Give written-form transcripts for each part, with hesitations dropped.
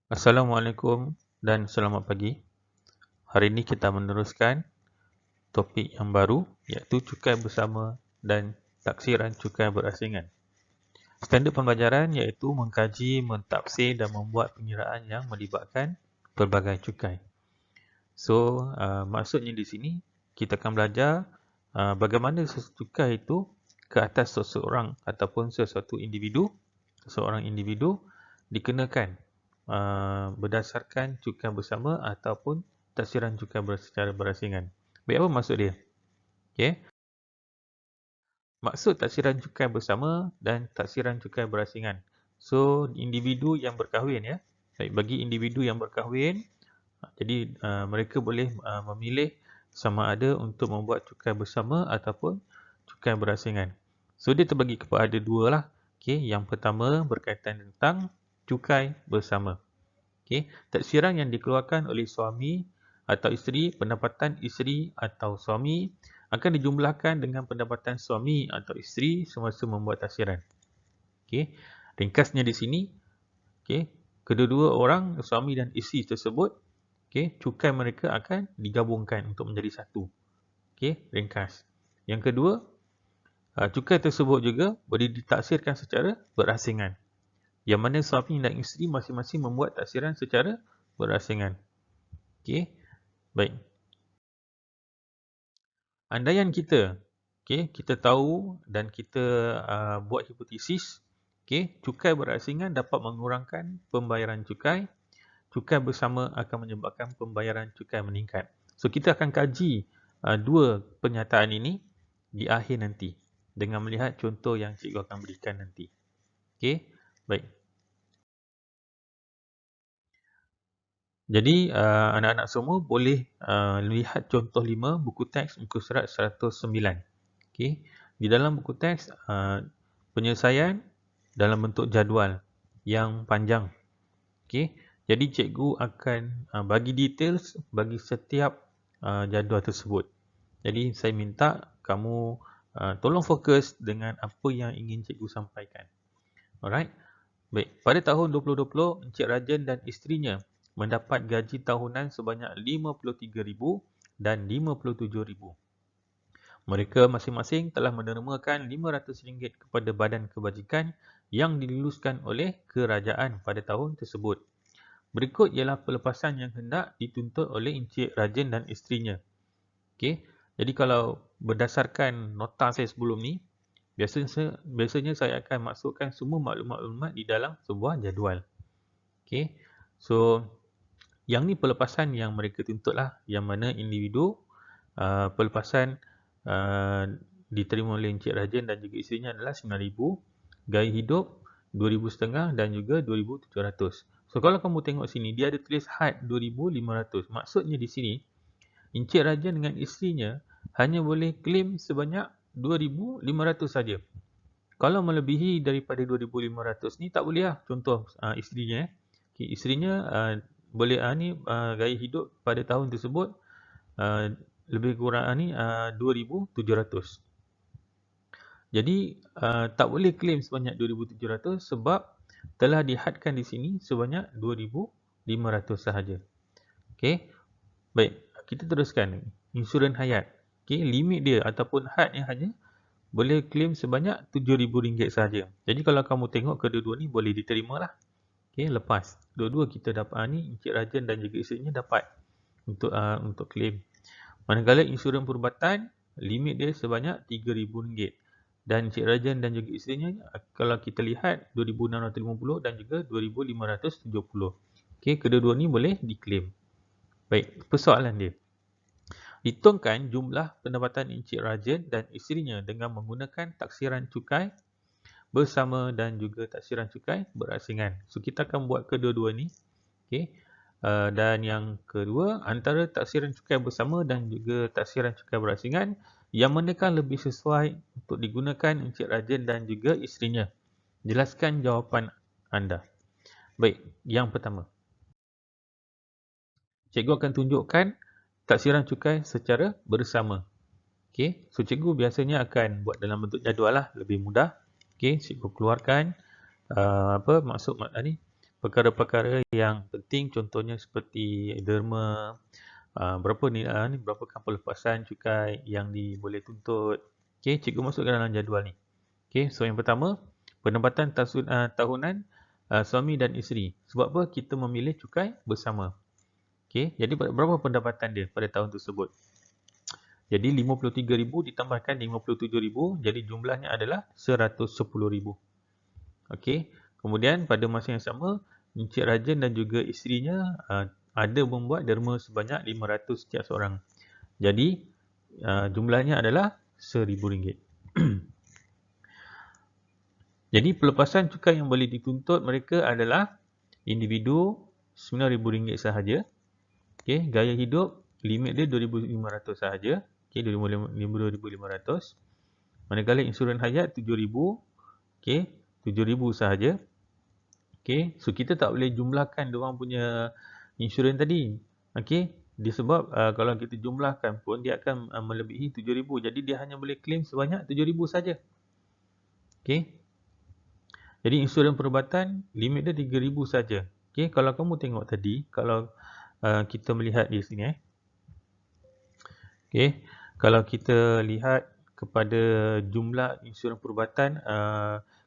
Assalamualaikum dan selamat pagi. Hari ini kita meneruskan topik yang baru iaitu cukai bersama dan taksiran cukai berasingan. Standard pembelajaran iaitu mengkaji, mentafsir dan membuat pengiraan yang melibatkan pelbagai cukai. Maksudnya di sini kita akan belajar bagaimana sesuatu cukai itu ke atas seseorang ataupun seseorang individu dikenakan berdasarkan cukai bersama ataupun taksiran cukai secara berasingan. Baik, apa maksud dia? Okey. Maksud taksiran cukai bersama dan taksiran cukai berasingan. Individu yang berkahwin ya. Baik, bagi individu yang berkahwin, jadi mereka boleh memilih sama ada untuk membuat cukai bersama ataupun cukai berasingan. Dia terbagi kepada dua lah. Okey, yang pertama berkaitan tentang cukai bersama. Okey, taksiran yang dikeluarkan oleh suami atau isteri, pendapatan isteri atau suami akan dijumlahkan dengan pendapatan suami atau isteri semasa membuat taksiran. Okey, ringkasnya di sini, okey, kedua-dua orang, suami dan isteri tersebut, okey, cukai mereka akan digabungkan untuk menjadi satu. Okey, ringkas. Yang kedua, cukai tersebut juga boleh ditaksirkan secara berasingan. Yang mana suami dan isteri masing-masing membuat taksiran secara berasingan. Okey, baik. Andaian kita, okey, kita tahu dan kita buat hipotesis, okey, cukai berasingan dapat mengurangkan pembayaran cukai, cukai bersama akan menyebabkan pembayaran cukai meningkat. Kita akan kaji dua pernyataan ini di akhir nanti dengan melihat contoh yang cikgu akan berikan nanti. Okey, baik. Jadi anak-anak semua boleh lihat contoh 5 buku teks muka surat 109. Okey, di dalam buku teks penyelesaian dalam bentuk jadual yang panjang. Okey, jadi cikgu akan bagi details bagi setiap jadual tersebut. Jadi saya minta kamu tolong fokus dengan apa yang ingin cikgu sampaikan. Alright. Baik, pada tahun 2020, Encik Rajan dan isterinya mendapat gaji tahunan sebanyak RM53,000 dan RM57,000. Mereka masing-masing telah meneremakan RM500 kepada badan kebajikan yang diluluskan oleh kerajaan pada tahun tersebut. Berikut ialah pelepasan yang hendak dituntut oleh Encik Rajan dan isterinya. Okey, jadi kalau berdasarkan nota saya sebelum ni, biasanya saya akan masukkan semua maklumat-maklumat di dalam sebuah jadual. Okey. Yang ni pelepasan yang mereka tuntut lah, yang mana individu pelepasan diterima oleh Encik Rajan dan juga isterinya adalah RM9,000, gaya hidup RM2,500 dan juga RM2,700. Kalau kamu tengok sini, dia ada tulis had RM2,500. Maksudnya di sini, Encik Rajan dengan isterinya hanya boleh claim sebanyak RM2,500 saja. Kalau melebihi daripada RM2,500 ni tak boleh lah. Contoh isterinya. Okay, isterinya boleh gaya hidup pada tahun tersebut lebih kurang RM2,700. Jadi tak boleh claim sebanyak RM2,700 sebab telah dihadkan di sini sebanyak RM2,500 sahaja. Okey. Baik, kita teruskan. Insurans hayat. Okey, limit dia ataupun hadnya hanya boleh claim sebanyak RM7,000 sahaja. Jadi kalau kamu tengok kedua-dua ni boleh diterima lah. Okey, lepas. Dua-dua kita dapat Encik Rajan dan juga isterinya dapat untuk claim. Manakala insurans perubatan, limit dia sebanyak RM3,000. Dan Encik Rajan dan juga isterinya, kalau kita lihat RM2,650 dan juga RM2,570. Okey, kedua-dua ni boleh diklaim. Baik, persoalan dia. Hitungkan jumlah pendapatan Encik Rajan dan isterinya dengan menggunakan taksiran cukai bersama dan juga taksiran cukai berasingan. Kita akan buat kedua-dua ni. Okey. Dan yang kedua, antara taksiran cukai bersama dan juga taksiran cukai berasingan, yang manakah lebih sesuai untuk digunakan Encik Rajan dan juga isterinya? Jelaskan jawapan anda. Baik, yang pertama. Cikgu akan tunjukkan taksiran cukai secara bersama. Okey, cikgu biasanya akan buat dalam bentuk jadual lah, lebih mudah. Okey, cikgu keluarkan perkara-perkara yang penting, contohnya seperti derma, berapa berapakah pelepasan cukai yang boleh tuntut. Okey, cikgu masukkan dalam jadual ni. Okey, so yang pertama, pendapatan tahunan suami dan isteri. Sebab apa? Kita memilih cukai bersama. Okey, jadi berapa pendapatan dia pada tahun tersebut? Jadi 53,000 ditambahkan 57,000, jadi jumlahnya adalah 110,000. Okey, kemudian pada masa yang sama, Encik Rajen dan juga isterinya ada membuat derma sebanyak 500 setiap seorang. Jadi jumlahnya adalah RM1,000. Jadi pelepasan cukai yang boleh dituntut mereka adalah individu RM9,000 sahaja. Okey, gaya hidup limit dia 2,500 sahaja. Okey, 2,500. Manakala insurans hayat 7,000. Okey, 7,000 sahaja. Okey, so kita tak boleh jumlahkan diorang punya insurans tadi. Okey, disebab kalau kita jumlahkan pun dia akan melebihi 7,000. Jadi dia hanya boleh claim sebanyak 7,000 saja. Okey. Jadi insurans perubatan limit dia 3,000 saja. Okey, kalau kamu tengok tadi, kalau kita melihat di sini Okey, kalau kita lihat kepada jumlah insurans perubatan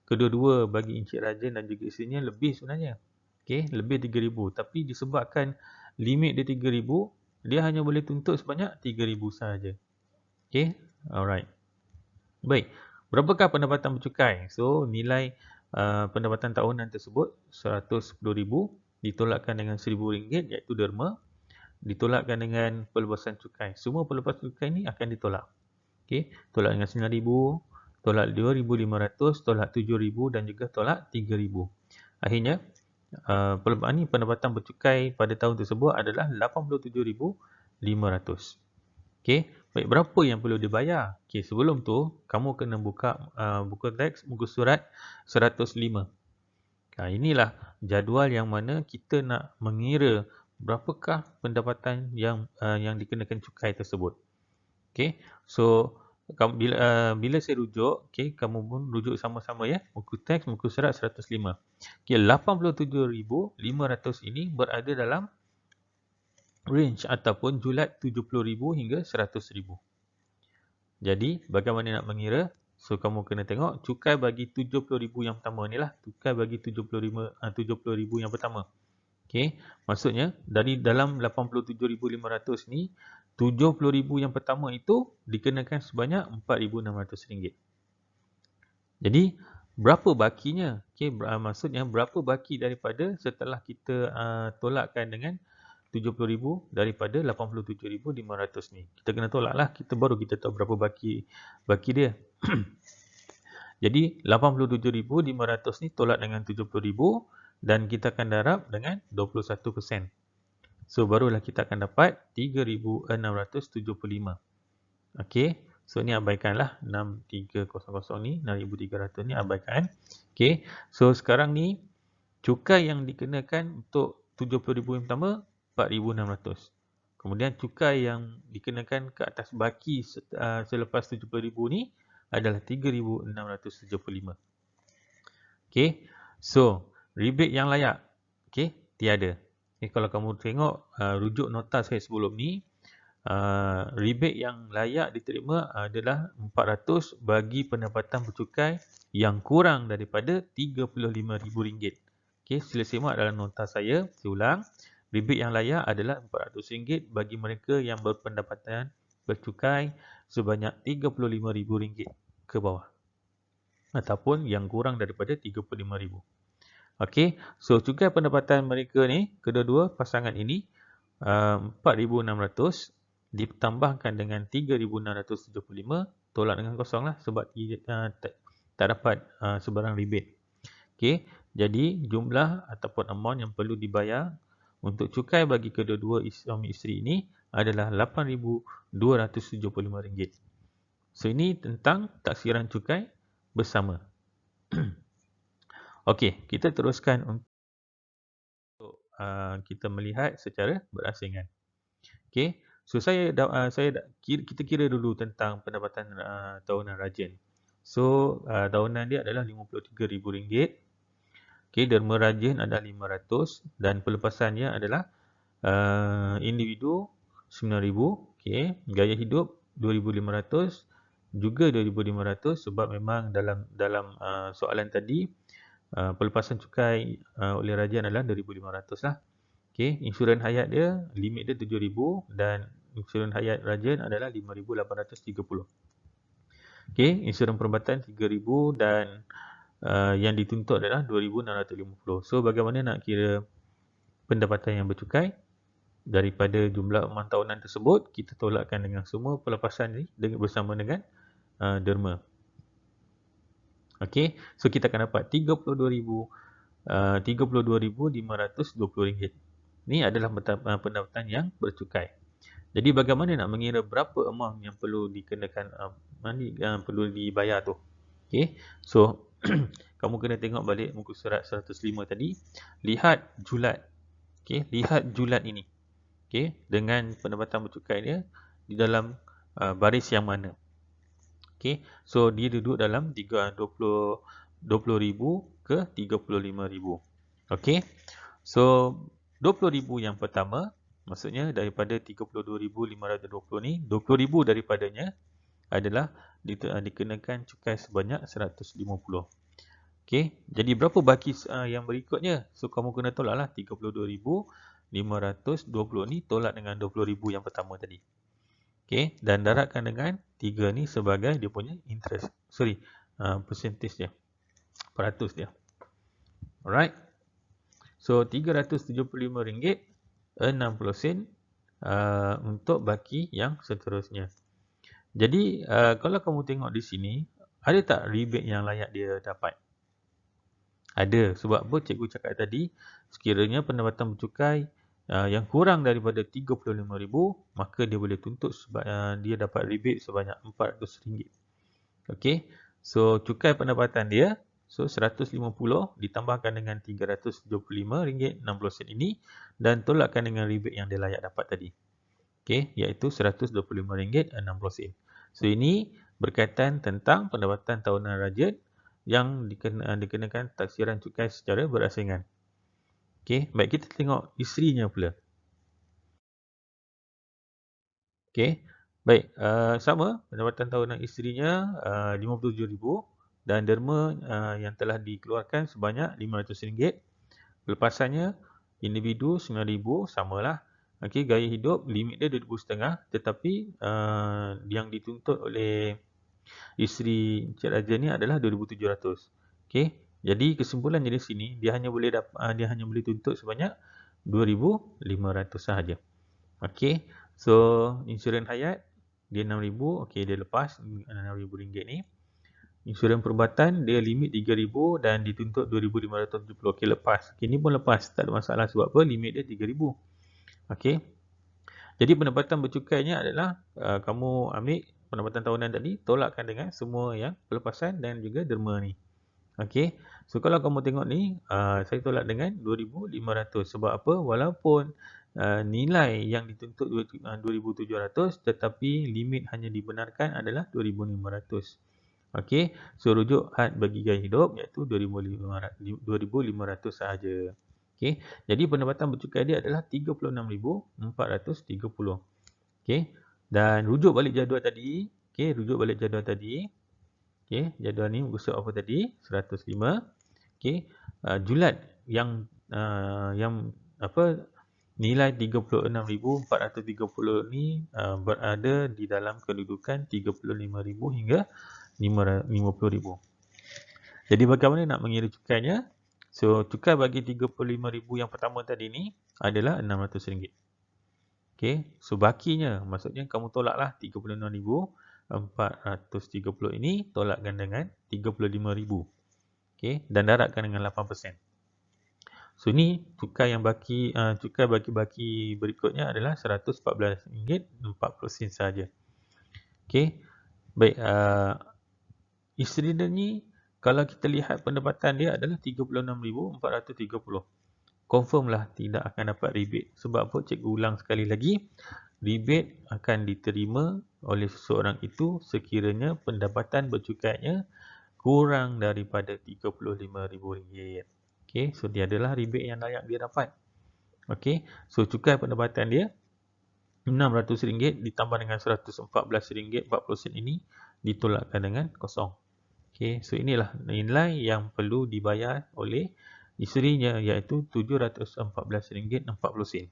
kedua-dua bagi Encik Rajen dan juga isterinya lebih sebenarnya. Okey, lebih 3,000, tapi disebabkan limit dia 3,000, dia hanya boleh tuntut sebanyak 3,000 sahaja. Okey, alright. Baik, berapakah pendapatan bercukai? So, nilai pendapatan tahunan tersebut 110,000 ditolakkan dengan RM1,000 iaitu derma, ditolakkan dengan pelepasan cukai. Semua pelepasan cukai ni akan ditolak. Okey, tolak dengan RM9,000, tolak RM2,500, tolak RM7,000 dan juga tolak RM3,000. Akhirnya, pendapatan bercukai pada tahun tersebut adalah RM87,500. Okey, baik, berapa yang perlu dibayar? Okey, sebelum tu kamu kena buka buku teks muka surat 105. Inilah jadual yang mana kita nak mengira berapakah pendapatan yang dikenakan cukai tersebut. Okey, so bila saya rujuk, okey, kamu pun rujuk sama-sama ya. Muka teks muka surat 105. Okey, 87,500 ini berada dalam range ataupun julat 70,000 hingga 100,000. Jadi, bagaimana nak mengira? So, kamu kena tengok cukai bagi 70,000 yang pertama ni lah. Cukai bagi 70,000 yang pertama. Okey, maksudnya dari dalam 87,500 ni, 70,000 yang pertama itu dikenakan sebanyak RM4,600. Jadi, berapa bakinya? Okey, maksudnya berapa baki daripada setelah kita tolakkan dengan 70,000 daripada 87,500 ni. Kita kena tolak lah, baru kita tahu berapa baki dia. Jadi 87,500 ni tolak dengan 70,000 dan kita akan darab dengan 21%. So barulah kita akan dapat 3,675. Okey, so ni abaikanlah 6300 ni, 6,300 ni abaikan. Okey, so sekarang ni cukai yang dikenakan untuk 70,000 yang pertama 4,600. Kemudian cukai yang dikenakan ke atas baki selepas 70,000 ni adalah 3,675. Okey, so rebate yang layak, okey, tiada. Okay, kalau kamu tengok rujuk nota saya sebelum ni, rebate yang layak diterima adalah 400 bagi pendapatan bercukai yang kurang daripada RM35,000. Okey, sila simak dalam nota saya. Saya ulang, rebate yang layak adalah RM400 bagi mereka yang berpendapatan bercukai sebanyak RM35,000 ke bawah ataupun yang kurang daripada RM35,000. Okey, so cukai pendapatan mereka ni, kedua-dua pasangan ini, 4,600 ditambahkan dengan 3,675, tolak dengan kosong lah sebab tak dapat sebarang rebate. Okey, jadi jumlah ataupun amount yang perlu dibayar untuk cukai bagi kedua-dua suami isteri ini adalah RM8,275. So ini tentang taksiran cukai bersama. Okey, kita teruskan untuk kita melihat secara berasingan. Okey, so kita kira dulu tentang pendapatan tahunan Rajen. So tahunan dia adalah RM53,000. Okey, derma rajin adalah 500 dan pelepasannya adalah individu 9,000. Okey, gaya hidup 2,500, juga 2,500 sebab memang dalam soalan tadi pelepasan cukai oleh rajin adalah 2,500 lah. Okey, insurans hayat dia limit dia 7,000 dan insurans hayat rajin adalah 5,830. Okey, insurans perubatan 3,000 dan yang dituntut adalah 2,650. So bagaimana nak kira pendapatan yang bercukai? Daripada jumlah emas tahunan tersebut, kita tolakkan dengan semua pelepasan ni bersama dengan derma. Okey, so kita akan dapat RM32,520. Ni adalah pendapatan yang bercukai. Jadi bagaimana nak mengira berapa amount yang perlu dikenakan perlu dibayar tu? Okey, so kamu kena tengok balik muka surat 105 tadi. Lihat julat. Okey, lihat julat ini. Okey, dengan pendapatan bercukai dia di dalam baris yang mana. Okey, so dia duduk dalam 20,000 ke 35,000. Okey, so 20,000 yang pertama, maksudnya daripada 32,520 ni, 20,000 daripadanya adalah dikenakan cukai sebanyak 150. Okey, jadi berapa baki yang berikutnya? So kamu kena tolaklah 32,520 ni tolak dengan 20,000 yang pertama tadi. Okey, dan darabkan dengan 3 ni sebagai dia punya interest. Percentage dia. Peratus dia. Alright. So RM375.60 untuk baki yang seterusnya. Jadi kalau kamu tengok di sini, ada tak rebate yang layak dia dapat? Ada. Sebab apa cikgu cakap tadi, sekiranya pendapatan bercukai yang kurang daripada RM35,000, maka dia boleh tuntut dia dapat rebate sebanyak RM400. Okey. So cukai pendapatan dia, so 150 ditambahkan dengan RM375.60 ini dan tolakkan dengan rebate yang dia layak dapat tadi. Okey, iaitu RM125.60. So ini berkaitan tentang pendapatan tahunan rajin yang dikenakan taksiran cukai secara berasingan. Okey, baik, kita tengok isterinya pula. Okey, baik, sama pendapatan tahunan isterinya RM57,000 dan derma yang telah dikeluarkan sebanyak RM500. Pelepasannya individu RM9,000, samalah. Okey, gaya hidup limit dia RM2,500, tetapi yang dituntut oleh isteri Encik Raja ni adalah RM2,700. Okey, jadi kesimpulan dari sini dia hanya boleh tuntut sebanyak RM2,500 sahaja. Okey, so insurans hayat dia RM6,000, okey, dia lepas RM6,000 ni. Insurans perubatan dia limit RM3,000 dan dituntut RM2,570. Okey, lepas. Okey, ni pun lepas, tak ada masalah sebab apa? Limit dia RM3,000. Okey. Jadi pendapatan bercukainya adalah kamu ambil pendapatan tahunan tadi, tolakkan dengan semua yang pelepasan dan juga derma ni. Okey. So kalau kamu tengok ni, saya tolak dengan RM2,500 sebab apa? Walaupun nilai yang dituntut RM2,700 tetapi limit hanya dibenarkan adalah RM2,500. Okey, so rujuk had bagi gaya hidup iaitu RM2,500 sahaja. Okey, jadi pendapatan bercukai dia adalah RM36,430. Okey, dan rujuk balik jadual tadi. Okey, rujuk balik jadual tadi. Okey, jadual ni muka apa tadi? 105. Okey, julat yang nilai 36,430 ni berada di dalam kedudukan 35,000 hingga 50,000. Jadi bagaimana nak mengira cukainya? So cukai bagi 35,000 yang pertama tadi ni adalah RM600. Okey, so bakinya maksudnya kamu tolaklah 36,430 ini tolakkan dengan 35,000. Okey, dan darabkan dengan 8%. So ni cukai yang baki, cukai baki berikutnya adalah RM114.40 sahaja. Okey. Baik, isteri dia ni kalau kita lihat pendapatan dia adalah 36,430. Confirm lah tidak akan dapat rebate. Sebab apa? Cikgu ulang sekali lagi. Rebate akan diterima oleh seseorang itu sekiranya pendapatan bercukainya kurang daripada RM35,000. Okey, so dia adalah rebate yang layak dia dapat. Okey, so cukai pendapatan dia RM600 ditambah dengan RM114.40 ini ditolakkan dengan kosong. Okey, so inilah nilai yang perlu dibayar oleh isterinya, iaitu RM714.40.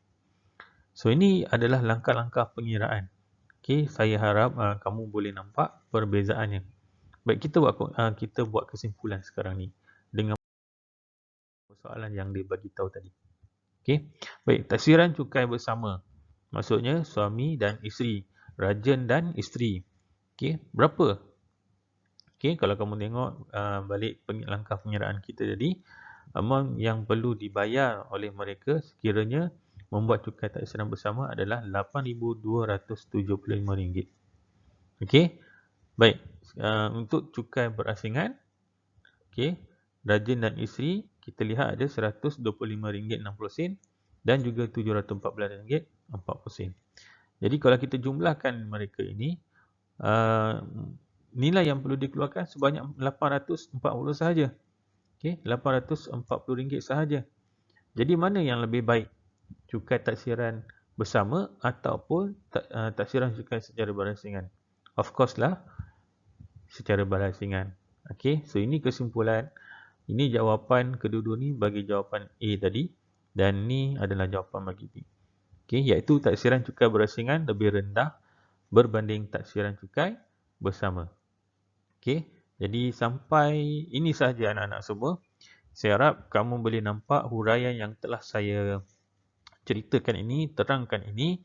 So ini adalah langkah-langkah pengiraan. Okey, saya harap kamu boleh nampak perbezaannya. Baik, kita buat kesimpulan sekarang ni dengan soalan yang dia bagi tahu tadi. Okey. Baik, taksiran cukai bersama. Maksudnya suami dan isteri, rajen dan isteri. Okey, berapa? Okey, kalau kamu tengok balik langkah pengiraan kita tadi, amount yang perlu dibayar oleh mereka sekiranya membuat cukai taksiran bersama adalah RM8,275. Okey. Baik, untuk cukai berasingan, okey, rajen dan isteri kita lihat ada RM125.60 dan juga RM714.40. Jadi kalau kita jumlahkan mereka ini, nilai yang perlu dikeluarkan sebanyak RM840 sahaja. Okey, RM840 sahaja. Jadi mana yang lebih baik? Cukai taksiran bersama ataupun taksiran cukai secara berasingan? Of course lah, secara berasingan. Okey, so ini kesimpulan. Ini jawapan kedua-dua ni bagi jawapan A tadi dan ni adalah jawapan bagi B. Okey, iaitu taksiran cukai berasingan lebih rendah berbanding taksiran cukai bersama. Okey, jadi sampai ini sahaja anak-anak semua. Saya harap kamu boleh nampak huraian yang telah saya ceritakan ini, terangkan ini.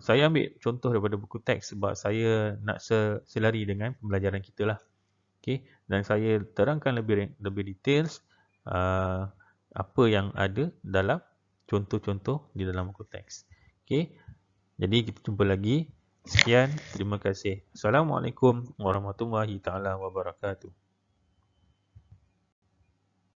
Saya ambil contoh daripada buku teks sebab saya nak selari dengan pembelajaran kita lah. Okay. Dan saya terangkan lebih details apa yang ada dalam contoh-contoh di dalam buku teks. Okay. Jadi kita jumpa lagi. Sekian, terima kasih. Assalamualaikum warahmatullahi taala wabarakatuh.